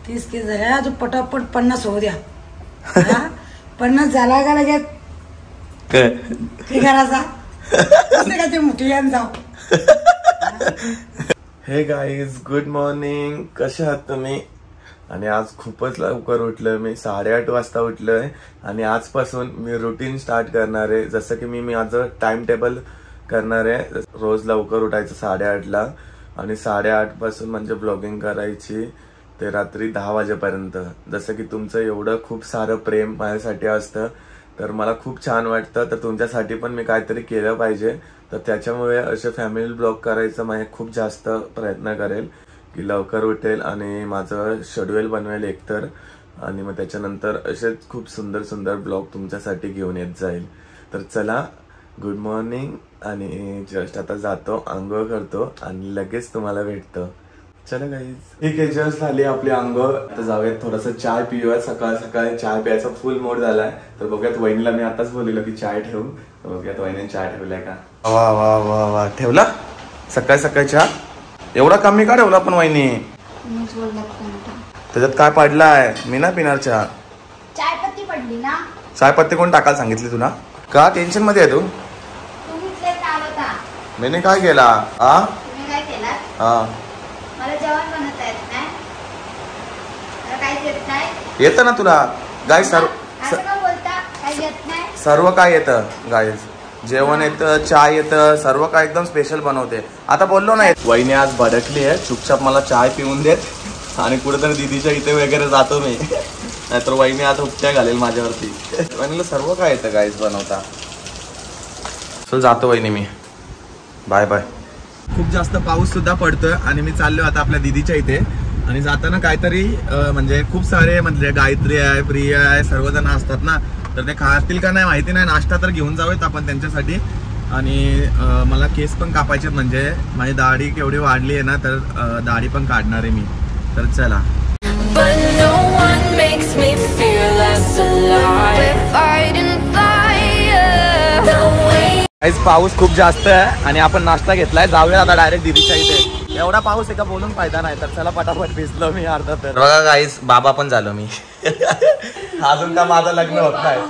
30 केस झाले अजून पटापट 50 होऊ द्या. 50 झाला का लगेच करायचा का ते मोठी यान जाऊ. हे गाईज गुड मॉर्निंग, कसे आहात तुम्ही? आणि आज खूपच लवकर उठलोय मी, 8:30 वाजता उठलोय आणि आजपासून मी रुटीन स्टार्ट करणार आहे. जसं की मी माझं टाइम टेबल करणार आहे, रोज लवकर उठायचं 8:30ला आणि 8:30 पासून म्हणजे ब्लॉगिंग करायची ते रात्री 10 वाजेपर्यंत. जसं की तुमचं एवढं खूप सारं प्रेम माझ्यासाठी असतं तर मला खूप छान वाटतं, तर तुमच्यासाठी पण मी काहीतरी केलं पाहिजे. तर त्याच्यामुळे असे फॅमिली ब्लॉग करायचं माझे खूप जास्त प्रयत्न करेल की लवकर उठेल आणि माझं शेड्यूल बनवेल एकतर, आणि मग त्याच्यानंतर असेच खूप सुंदर सुंदर ब्लॉग तुमच्यासाठी घेऊन येत जाईल. तर चला, गुड मॉर्निंग. आणि जस्ट आता जातो, आंघोळ करतो आणि लगेच तुम्हाला भेटतो. चला गाईज, ठीक आहे, जस्ट झाली आपली आंघोळ. आता जाऊयात थोडंसं चाय पिऊयात. सकाळ सकाळी चाय प्यायचा फुल मूड झालाय. तर बघूयात, वहिनीला मी आताच बोललो की चाय ठेवू, तर बघूयात वहिनीने चाय ठेवलाय का. वा वा वा वा, ठेवला सकाळी सकाळी चहा. एवढा कमी का ठेवला पण वहिनी? त्याच्यात काय पडलाय? मी ना पिणार चहा. चायपत्ती पडली ना. चायपत्ती कोण टाकायला सांगितली तुला? का टेन्शन मध्ये आहे तू? मी काय केला? काय केला? हा, मला जेवण बनवता येत नाही. मला काहीच येत नाही. येतं ना तुला गाय? असं का बोलता? काही येत नाही. सर्व काय येतं गाईज, जेवण येतं, चाय येतं, सर्व काय एकदम स्पेशल बनवते. आता बोललो ना, वहिनी आज भडकली आहे. चुपचाप मला चाय पिऊन देत आणि कुठेतरी दीदीच्या इथे वगैरे जातो मी, नाहीतर वहिनी आज उपट्या घालेल माझ्यावरती. वहिनीला सर्व काय येतं गाईज बनवता. चल जातो वहिनी मी, बाय बाय. खूप जास्त पाऊस सुद्धा पडतोय आणि मी चाललो आता आपल्या दीदीच्या इथे. आणि जाताना काहीतरी म्हणजे खूप सारे म्हणजे गायत्री आहे, प्रिया आहे, सर्वजण असतात ना, तर ते खातील का नाही माहिती नाही. नाश्ता तर घेऊन जाऊयात आपण त्यांच्यासाठी. आणि मला केस पण कापायचे, म्हणजे माझी दाढी केवढी वाढली आहे ना, तर दाढी पण काढणार आहे मी. तर चला. पाऊस खूप जास्त आहे आणि आपण नाश्ता घेतलाय. जाऊया आता डायरेक्ट दीदीच्या इथे. एवढा पाऊस एका बोलून फायदा नाही, तर चला पटापट भिजलो मी अर्धा. तर बघा गाईस, बाबा पण झालो मी. अजून का माझं लग्न होत नाही.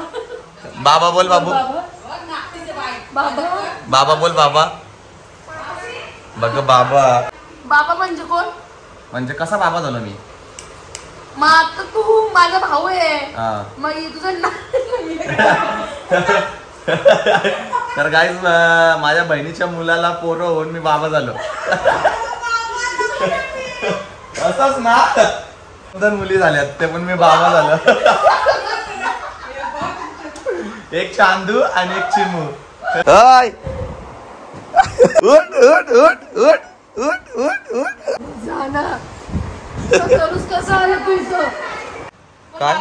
बाबा बोल बाबू, बाबा बोल बाबा. बघ बाबा. बाबा म्हणजे कोण? म्हणजे कसा बाबा झालो मी? मग आता तू माझा भाऊ आहे, मग तुझं तर गाईज, माझ्या बहिणीच्या मुलाला पोरं होऊन मी बाबा झालो. असंच ना, 2 मुली झाल्यात, ते पण मी बाबा झालो. एक चांदू आणि एक चिमू. उठ उठ उठ उठ उठ उठ उठ. काय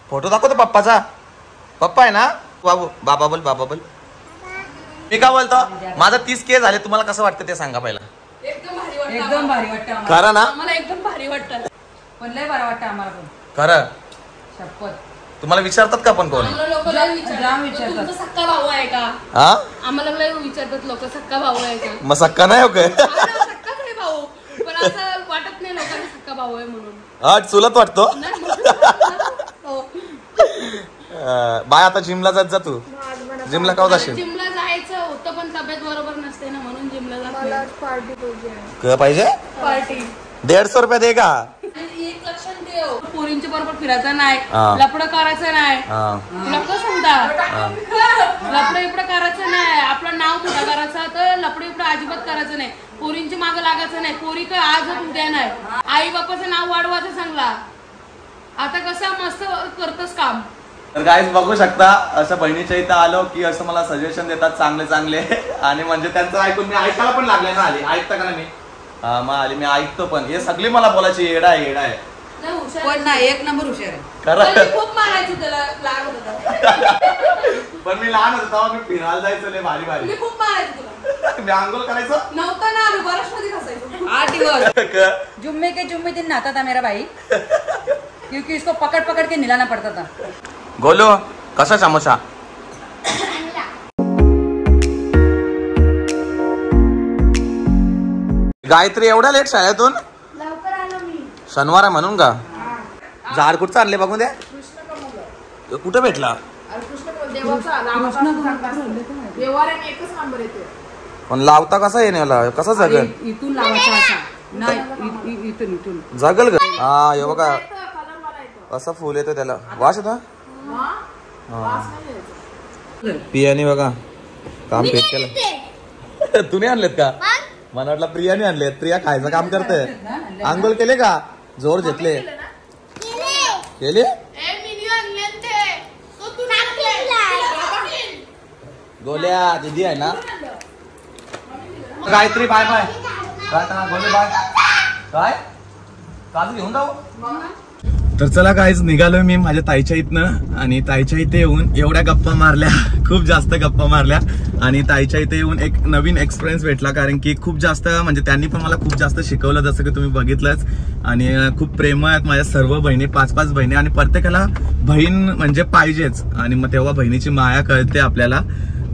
फोटो दाखवतो पप्पाचा? पप्पा आहे ना बाबू? बाबा बोल, बाबा बोल. मी काय बोलतो? माझं 30 केस झाले, तुम्हाला कसं वाटतं ते सांगा पहिला. एकदम भारी वाटतं. खरं ना? मला एकदम भारी वाटतं. पण लय बरं वाटतं आम्हाला पण. खरं? शपथ. तुम्हाला विचारतात का पण कोण? विचारतात सक्का भाऊ आहे का? हा, आम्हाला विचारतात लोक, सक्का भाऊ आहे का? मग सक्का नाही हो काय? सक्का नाही भाऊ, पण असं वाटत नाही लोकांना सक्का भाऊ आहे म्हणून. हा, चुलत वाटतो. बाय, आता जिमला जात जा तू. जिमला का जाशील? जिमला जायचं होतं पण तब्येत बरोबर नसते ना, म्हणून जिमला जात. पार्टी पाहिजे. पार्टी 150 रुपये दे का? एक लक्षण ठेव, पोरींच्या बरोबर फिरायचं नाही, लपडं करायचं नाही. लोक सांगतात लपडं इपडं करायचं नाही, आपलं नाव पुढं करायचं, तर लपडं इपडं अजिबात करायचं नाही. पोरींची मागं लागायचं नाही. पोरी काय आज उद्या नाही. आई बापाचं नाव वाढवायचं चांगला. आता कसं मस्त करतोस काम. तर गाईज बघू शकता, असं बहिणीच्या इथं आलो की असं मला सजेशन देतात चांगले चांगले. आणि म्हणजे त्यांचं ऐकून मी ऐकायला पण लागले ना. आली ऐकता का नाही? मग आली, मी ऐकतो पण. हे सगळी मला बोलायची येडा आहे येडा आहे. पण नाही, एक नंबर हुशार आहे. खरं? खूप मारायची त्याला, लहान होता. पण मी लहान होतो तेव्हा मी फिरायला जायचो लय भारी भारी. खूप मारायची तुला. मी आंघोळ करायचो नव्हता ना, आम्ही बरसमध्ये घासायचो 8 दिवस. जुम्मे के जुम्मे दिन नहाता था मेरा भाई, क्योंकि इसको पकड़ पकड़ के नहलाना पड़ता था. गोलो, कसा समोसा? गायत्री एवढा लेट शाळेतून? लवकर आलो मी. शनिवार आहे म्हणून का? झाड कुठं आणले बघू द्या. कुठे भेटला? पण लावता कसा येण्याला कसा जगल? इथून लावायचा नाही, इथून जगल का? हा हे बघा असं फुल येतं त्याला. वास येतो. प्रियाने बघा काम पेट केलं. तुम्ही आणलेत का? मला वाटलं प्रियाने आणलेत. प्रिया खायचं काम करते. आंघोळ केले का? जोर घेतले केले. गोल्या दीदी आहे ना. Gayatri bye bye. गोले बाय. काय काजू घेऊन जाऊ. तर चला गाईज निघालोय मी माझ्या ताईच्या इथनं. आणि ताईच्या इथे येऊन एवढ्या गप्पा मारल्या, खूप जास्त गप्पा मारल्या. आणि ताईच्या इथे येऊन एक नवीन एक्सपिरियन्स भेटला. कारण की खूप जास्त म्हणजे त्यांनी पण मला खूप जास्त शिकवलं, जसं की तुम्ही बघितलंच. आणि खूप प्रेम आहेत माझ्या सर्व बहिणी, 5-5 बहिणी. आणि प्रत्येकाला बहीण म्हणजे पाहिजेच. आणि मग तेव्हा बहिणीची माया कळते आपल्याला.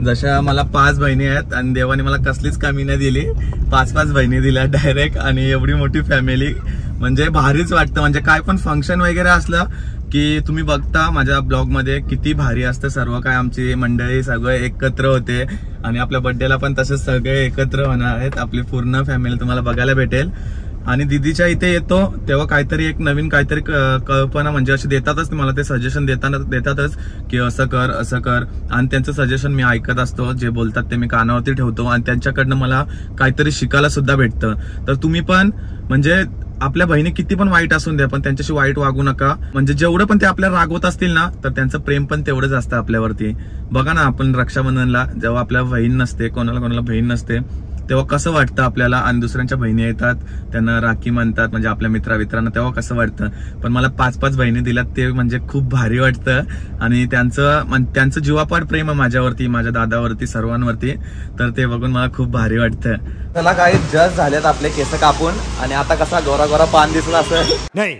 जशा मला 5 बहिणी आहेत आणि देवाने मला कसलीच कमी नाही दिली. 5-5 बहिणी दिल्या डायरेक्ट. आणि एवढी मोठी फॅमिली म्हणजे भारीच वाटतं. म्हणजे काय पण फंक्शन वगैरे असलं की तुम्ही बघता माझ्या ब्लॉग मध्ये किती भारी असतं. सर्व काय आमची मंडळी सगळे एकत्र होते. आणि आपल्या बर्थडेला पण तसेच सगळे एकत्र होणार आहेत. आपली पूर्ण फॅमिली तुम्हाला बघायला भेटेल. आणि दीदीच्या इथे येतो तेव्हा काहीतरी एक नवीन काहीतरी कल्पना म्हणजे असे देतातच मला ते सजेशन देतातच की असं कर असं कर. आणि त्यांचं सजेशन मी ऐकत असतो. जे बोलतात ते मी कानावरती ठेवतो. आणि त्यांच्याकडनं मला काहीतरी शिकायला सुद्धा भेटतं. तर तुम्ही पण म्हणजे आपल्या बहिणी किती पण वाईट असून द्या पण त्यांच्याशी वाईट वागू नका. म्हणजे जेवढं पण ते आपल्याला रागवत असतील ना तर त्यांचं प्रेम पण तेवढंच असतं आपल्यावरती. बघा ना आपण रक्षाबंधनला जेव्हा आपल्या बहीण नसते, कोणाला बहीण नसते, तेव्हा कसं वाटतं आपल्याला. आणि दुसऱ्यांच्या बहिणी येतात त्यांना राखी म्हणतात म्हणजे आपल्या मित्रांना, तेव्हा कसं वाटतं. पण मला 5-5 बहिणी दिल्यात ते म्हणजे खूप भारी वाटतं. आणि त्यांचं जीवापाड प्रेम आहे माझ्यावरती, माझ्या दादावरती, सर्वांवरती. तर ते बघून मला खूप भारी वाटतं. चला काही जस्ट झालेत आपले केस कापून. आणि आता कसा गोरा पान दिसला असं नाही.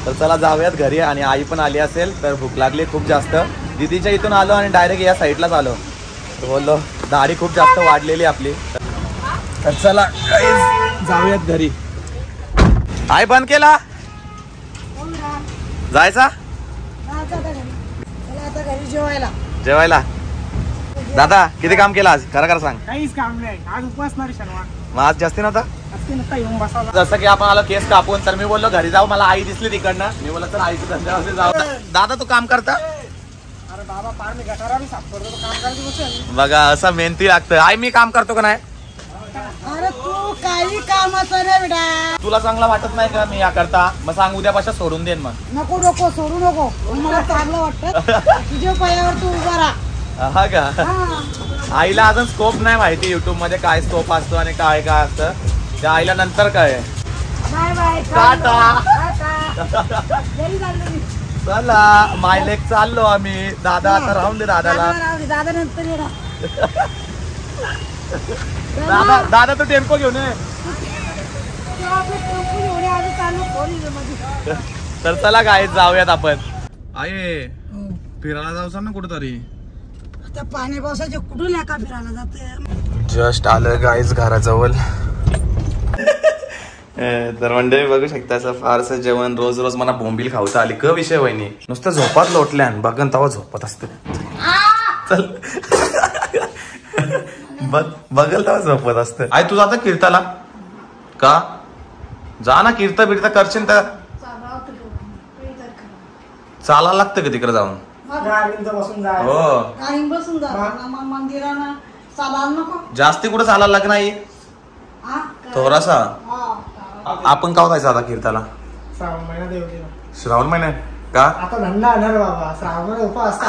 तर चला जाऊयात घरी. आणि आई पण आली असेल तर भूक लागली खूप जास्त. दीदीच्या इथून आलो आणि डायरेक्ट या साईडलाच आलो. बोललो दाढी खूप जास्त वाढलेली आपली. तर चला जाऊयात घरी. आई बंद केला जायचा जेवायला. दादा किती काम केलं आज खरं सांग. काहीच काम नाही आज उपवास नाही शनिवार. मग आज जास्ती नव्हता. जसं की आपण आलो केस कापून तर मी बोललो घरी जाऊ. मला आई दिसली तिकडनं. मी बोललो तर आईचं धंद्यावरती जाऊ. दादा तू काम करता. अरे बाबा पार मी गटारा भी साफ करतो काम करायचं. बघा असं मेहनती लागतं. आई मी काम करतो का नाही. अरे तू काही कामाचं नाही बेटा. तुला चांगला वाटत नाही का मी या करता. मग सांग उद्यापासून सोडून देईन. मग नको सोडू नको. मला चांगलं वाटतं तुझ्या पायावर तू उभा राहा. हा का. आईला अजून स्कोप नाही माहिती युट्यूब मध्ये काय स्कोप असतो आणि काय काय असतं. त्या आईला नंतर काय. Bye bye tata. चला मायलेक चाललो आम्ही. दादा आता राहून दे दादाला. दादा नंतर दादा तू टेम्पो घेऊन ये. तर चला काय जाऊयात आपण. आहे फिरायला जाऊ ना कुठेतरी. त्या पाणी पावसाच्या कुठून एका फिरायला जाते. जस्ट आलं गाईज घराजवळ. तर मंडळी बघू शकता असं फारसं जेवण रोज मला बोंबील खाऊचा आली क विषय वहिनी. नुसतं झोपात लोटल्यान बघन तवा झोपत असते. चल बघल तवा झोपत असते. आई तू जाता कीर्ताला का. जा ना कीर्त बिर्त करशील तर चालायला लागतं का तिकडे जाऊन. हो मंदिरानं चालायला नको. जास्ती कुठं चालायला लाग नाही थोडासा. आपण का जायचं आता कीर्ताला. श्रावण महिन्यात का. आता धंदा आला बाबा. श्रावण उपास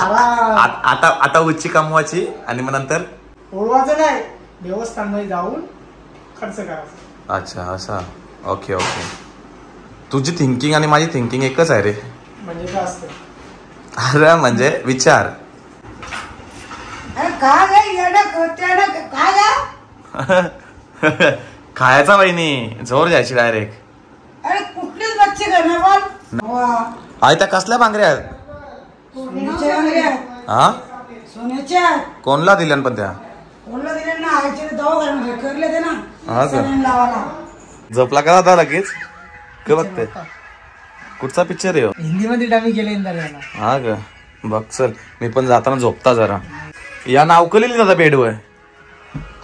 आता उच्ची कमवायची आणि मग नंतर ओळवायचं नाही देवस्थानमध्ये जाऊन खर्च करायचा. अच्छा असा. ओके तुझी थिंकिंग आणि माझी थिंकिंग एकच आहे रे. म्हणजे काय असतं. अरे म्हणजे विचार. खायचा बहिणी जोर जायची डायरेक्ट. अरे कुठलीच बच्चे करणार. आई त्या कसल्या बांगड्या आहेत. हा सोन्याच्या. कोणला दिल्या पण त्या. कोणला दिल्या ना आईचे दवाखान्यात करले ते ना. हा का. लावायला झोपला का आता लगेच? का बघते कुठचा पिक्चर आहे? हिंदीमध्ये डामी केले हा का? बघ चल मी पण जाताना झोपता जरा. या नाव कलेली दादा बेडवर.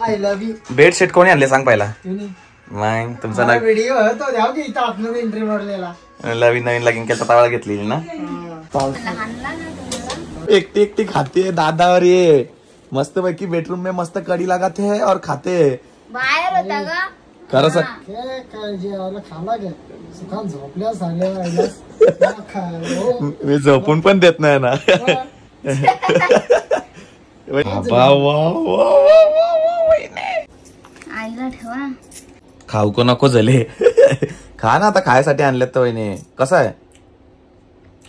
I love you. बेडशीट कोणी आणले सांग पहिला? नाही तुमचा नाव व्हिडिओ तो द्याव की इथं आतमध्ये एंट्री मारलेला. नवीन लगीन केला तावळा घेतलेली ना. एकटी एकटी खाते दादावर ये मस्त पैकी बेडरूम में मस्त कड़ी लगाते हैं और खाते हैं. बाहेर होता का? खरं सर काय जे खाला घ्या सुखान झोपल्या झाल्या. मी झोपून पण देत नाही ना. आईला ठेवा. खाऊ को नको झाले. खा ना आता खायसाठी आणलेत तर वहिनी. कसं आहे?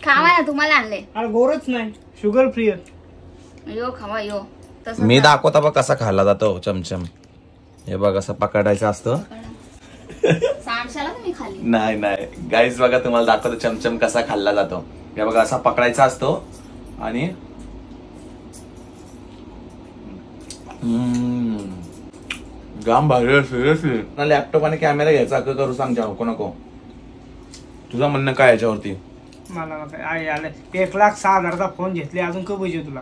खावा ना तुम्हाला आणले. गोरच नाही शुगर फ्री. यो खावा यो. मी दाखवता बघ कसा खाल्ला जातो चमचम. हे बघ असं पकडायचं असतं. सांडशाला तुम्ही खाली. नाही नाही गाईज बघा तुम्हाला दाखवतो चमचम कसा खाल्ला जातो. हे बघा असा पकडायचा असतो आणि गाम भारी सिरियसली. लॅपटॉप आणि कॅमेरा घ्यायचा अगं करू सांग नको नको. तुझं म्हणणं काय याच्यावरती? मला 1,06,000चा फोन घेतले अजून खूप पाहिजे तुला.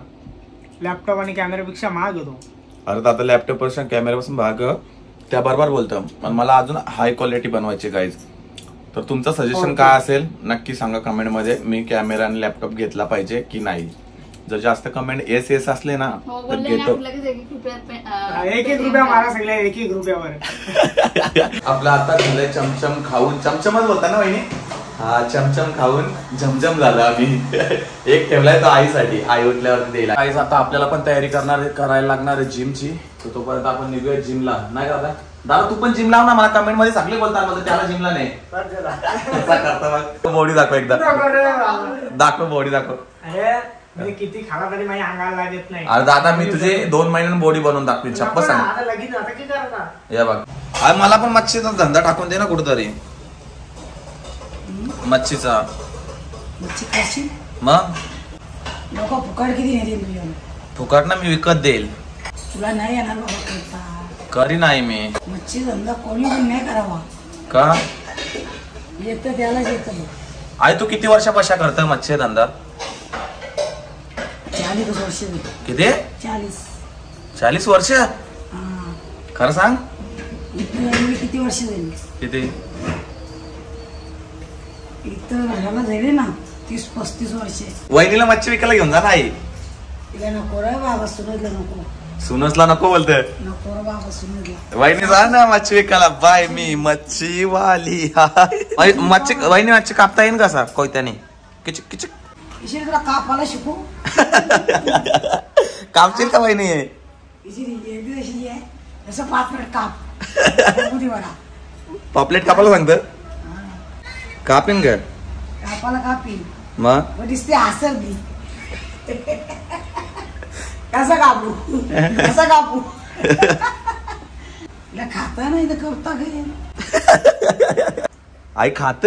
लॅपटॉप आणि कॅमेरापेक्षा महाग होतो. अरे आता लॅपटॉप पासून कॅमेरापासून भाग त्या बरोबर बोलतं पण मला अजून हाय क्वालिटी बनवायची गाईज. तर तुमचं सजेशन काय असेल नक्की सांगा कमेंट मध्ये. मी कॅमेरा आणि लॅपटॉप घेतला पाहिजे की नाही. जर जास्त कमेंट एस असले ना तर घेतो. 1-1 रुपया मारा सगळ्या 1-1 रुपयावर. आपला आता झालंय चमचम खाऊन. चमचमच बोलता ना वहिनी? हा चमचम खाऊन झमझम झाला. आम्ही एक ठेवलाय तो आईसाठी. आई उठल्यावरती देईल. आईच आता आपल्याला पण तयारी करायला लागणार आहे जिमची. तर तोपर्यंत आपण निघूया जिमला. नाही का दादा तू पण जिम लाव ना. मला कमेंट मध्ये सगळे बोलतात माझं त्याला जिमला नाही करता. बॉडी दाखव एकदा. दाखव बॉडी दाखव. मी किती खाला तरी माझ्या अंगाला लागत नाही. अरे दादा मी तुझे 2 महिन्यांनी बॉडी बनवून दाखवीन. चप्पल सांग. या बघ अरे मला पण मच्छीचा धंदा टाकून दे ना कुठेतरी. मच्छीचा मग लोक फुकट किती नाही देईल. फुकट ना मी विकत देईल. तुला नाही येणार बाबा. करी नाही मी. मच्छी धंदा कोणी पण नाही करावा. का? येतं त्यालाच येतं. आई तू किती वर्षापासून करतोय मच्छी धंदा? 40 वर्ष. किती? 40 वर्ष? खरं सांग. किती वर्ष झाली? किती? इथं घराला झाले ना 30-35 वर्ष. वहिनीला मच्छी विकायला घेऊन जा ना आई. तिला नको रे बाबा. सुनजला नको. सुनसला नको बोलते. नको रे बाबा सुनजला. वहिनी जा ना मच्छी विकायला. बाय मी मच्छी वाली. मच्छी वहिनी मच्छी कापता येईल कसा कोयत्याने? किचिक किचिक. तुला कापाला शिकू. कापशील का वहिनी? असं पापलेट काप. पापलेट कापायला सांगत. कापीन का? कापाला कापीन. मग दिसते हसर बी. कसं कापू कसं कापू. खाता नाही तर करता काही. आई खात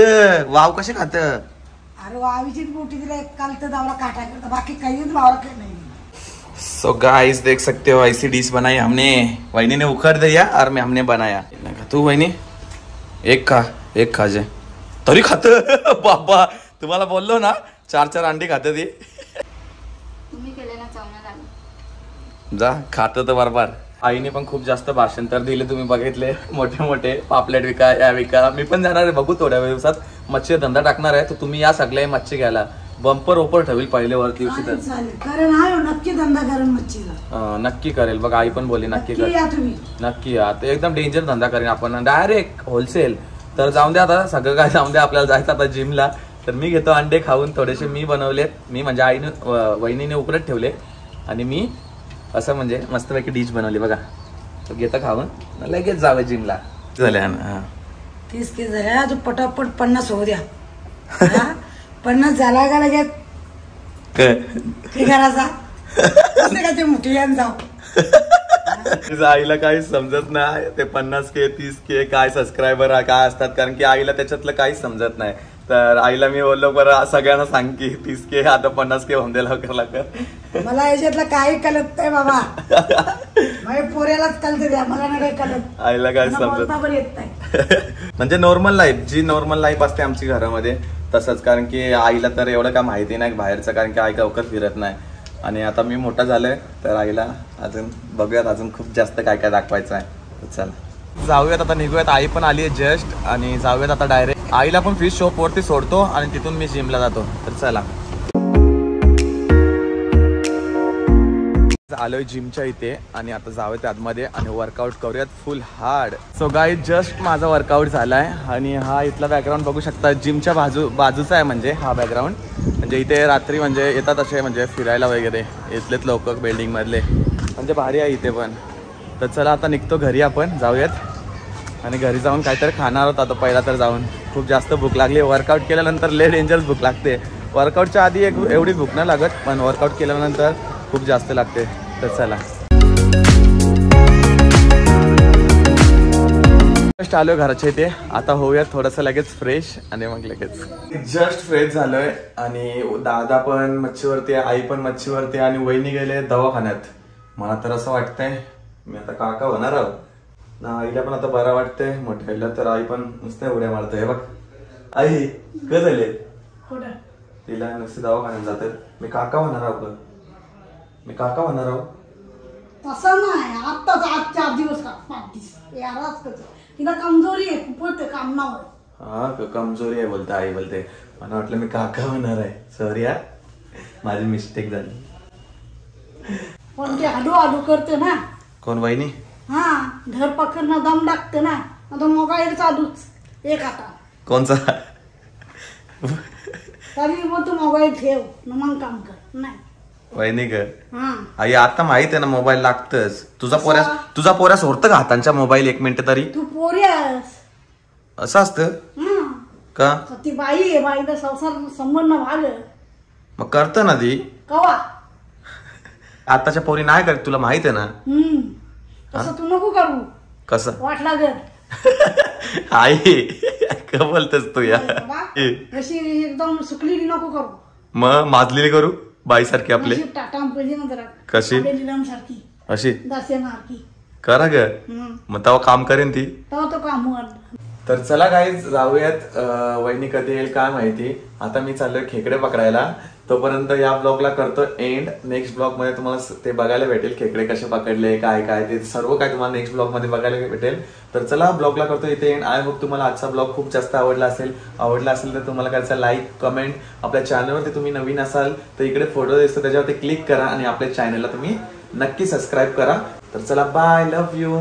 वाव कसे खात. अरे वावीची मोठी तिला एक काल तर दावला काटा करता बाकी काही वावरा काही नाही. सो गाइस देख सकते हो ऐसी डिश बनाई हमने. वहिनी ने उखड़ दिया और मैं हमने बनाया. तू वहिनी एक खा जे तरी खात. बाबा तुम्हाला बोललो ना 4 अंडी खाते ती. तुम्ही केले ना चावण्याला. जा खात तर बरोबर. आईने पण खूप जास्त भाषण तर दिले तुम्ही बघितले. मोठे पापलेट विका या विका. मी पण जाणार आहे बघू थोड्या दिवसात. मच्छी धंदा टाकणार आहे तर तुम्ही या सगळे मच्छी घ्यायला. बंपर ऑफर ठेवील पहिले वरती दिवशी तर. नक्की धंदा करेन मच्छीचा. नक्की करेल बघ. आई पण बोलली नक्की कर. नक्की या. ते एकदम डेंजर धंदा करेन आपण डायरेक्ट होलसेल. तर जाऊन द्या आता सगळं काय जाऊन द्या. आपल्याला जायचं आता जिमला. तर मी घेतो अंडे खाऊन. थोडेसे मी बनवलेत. मी म्हणजे आईने वहिनीने उकरत ठेवले आणि मी असं म्हणजे मस्तपैकी डिश बनवली बघा. तर घेतं खाऊन लगेच जावं जिमला. झाल्या 30 केस झाल्या. तू पटापट 50 होऊ द्या. 50 झाला का लगेच करायचा का ते मोठी जाऊ. आईला काही समजत नाही ते 50K 30K काय सबस्क्रायबर काय असतात. कारण की आईला त्याच्यातलं काहीच समजत नाही. तर आईला मी बोललो बरं सगळ्यांना सांग की 30K आता 50K होऊन दे लवकर. मला याच्यातलं काही कळत नाही बाबा. माझ्या पोऱ्यालाच कळते द्या, मला नाही कळत. आईला काय समजत येत नाही. म्हणजे नॉर्मल लाईफ, जी नॉर्मल लाईफ असते आमची घरामध्ये तसंच. कारण की आईला तर एवढं काय माहिती नाही बाहेरचं, कारण की आई लवकर फिरत नाही. आणि आता मी मोठा झालोय तर आईला अजून बघूयात, अजून खूप जास्त काय काय दाखवायचं आहे. चला जाऊयात आता, निघूयात. आई पण आली आहे जस्ट आणि जाऊयात आता डायरेक्ट. आईला पण फिश शॉप वरती सोडतो आणि तिथून मी जिमला जातो. तर चला आलोय जिमच्या इथे आणि आता जाऊयात आतमध्ये आणि वर्कआउट करूयात फुल हार्ड. सो गाईज जस्ट माझा वर्कआउट झालाय आणि हा इथला बॅकग्राऊंड बघू शकता. जिमच्या बाजूचा आहे म्हणजे हा बॅकग्राऊंड. म्हणजे इथे रात्री म्हणजे येतात असे म्हणजे फिरायला वगैरे इथलेच लोक बिल्डिंग मधले, म्हणजे भारी आहे इथे पण. तर चला आता निघतो घरी, आपण जाऊयात आणि घरी जाऊन काहीतरी खाणार आहोत आता. पहिला तर जाऊन खूप जास्त भूक लागली. वर्कआउट केल्यानंतर लय डेंजरस भूक लागते. वर्कआउटच्या आधी एवढी भूक नाही लागत, पण वर्कआउट केल्यानंतर खूप जास्त लागते. तर चला जस्ट आलोय घराच्या इथे. आता होऊयात थोडंसं लगेच फ्रेश आणि मग लगेच जस्ट फ्रेश झालोय. आणि दादा पण मच्छीवरती आहे, आई पण मच्छीवरती आहे आणि वहिनी गेले दवाखान्यात. मला तर असं वाटतंय मी आता काका होणार आहोत ना. आईला पण आता बरं वाटतंय मोठ्या, तर आई पण नुसतं उड्या मारतोय. बघ आई काय झाले, तिला नुसते दवाखान्यात जातात. मी काका होणार आहोत, मी काका होणार आहोत. तसं नाही, आत्ताच आज 4 दिवस का 5 दिवस याराच करतो. तिला कमजोरी आहे खूपच कामनावर. हा कमजोरी आहे बोलते आई बोलते. मला वाटलं मी काका होणार आहे. सॉरी यार, माझी मिस्टेक झाली. पण ते हळू करते ना. कोण वहिनी? हा घर पकडणं दम लागते ना. आता मोबाईल चालूच एक आता कोणचा? तरी मग तू मोबाईल ठेव मग काम कर. नाही वहिनी ग आई आता माहित आहे ना मोबाईल लागतच. तुझा पोऱ्या सोडतं का हातांच्या मोबाईल 1 मिनिट तरी? तू पोऱ्यास असं असतं का? ती बाई आहे, बाईला संसार संबंध भाग मग करत ना ती कवा. आताच्या पोरी नाही करत, तुला माहित आहे ना. तसं तू नको करू. कसं वाट लागेल आई का बोलतेस तू या? अशी एकदम सुकलेली नको करू. मग माजलेली करू बाई सारखी आपले. टाटा पाहिजे ना जरा. कशी सारखी अशी दासेनारखी करा ग. मग तेव्हा काम करेन ती. तेव्हा तो काम. तर चला गाईज जाऊयात. वहिनी कधी येईल काय माहिती. आता मी चाललोय खेकडे पकडायला. तोपर्यंत या ब्लॉगला करतो एंड. नेक्स्ट ब्लॉग मध्ये तुम्हाला ते बघायला भेटेल खेकडे कसे पकडले, काय काय ते सर्व काय तुम्हाला नेक्स्ट ब्लॉग मध्ये बघायला भेटेल. तर चला ब्लॉगला करतो इथे एंड. आय होप तुम्हाला आजचा ब्लॉग खूप जास्त आवडला असेल तर तुम्हाला करायचं लाईक कमेंट. आपल्या चॅनलवरती तुम्ही नवीन असाल तर इकडे फोटो दिसतो त्याच्यावरती क्लिक करा आणि आपल्या चॅनलला तुम्ही नक्की सबस्क्राईब करा. तर चला बाय, लव्ह यू.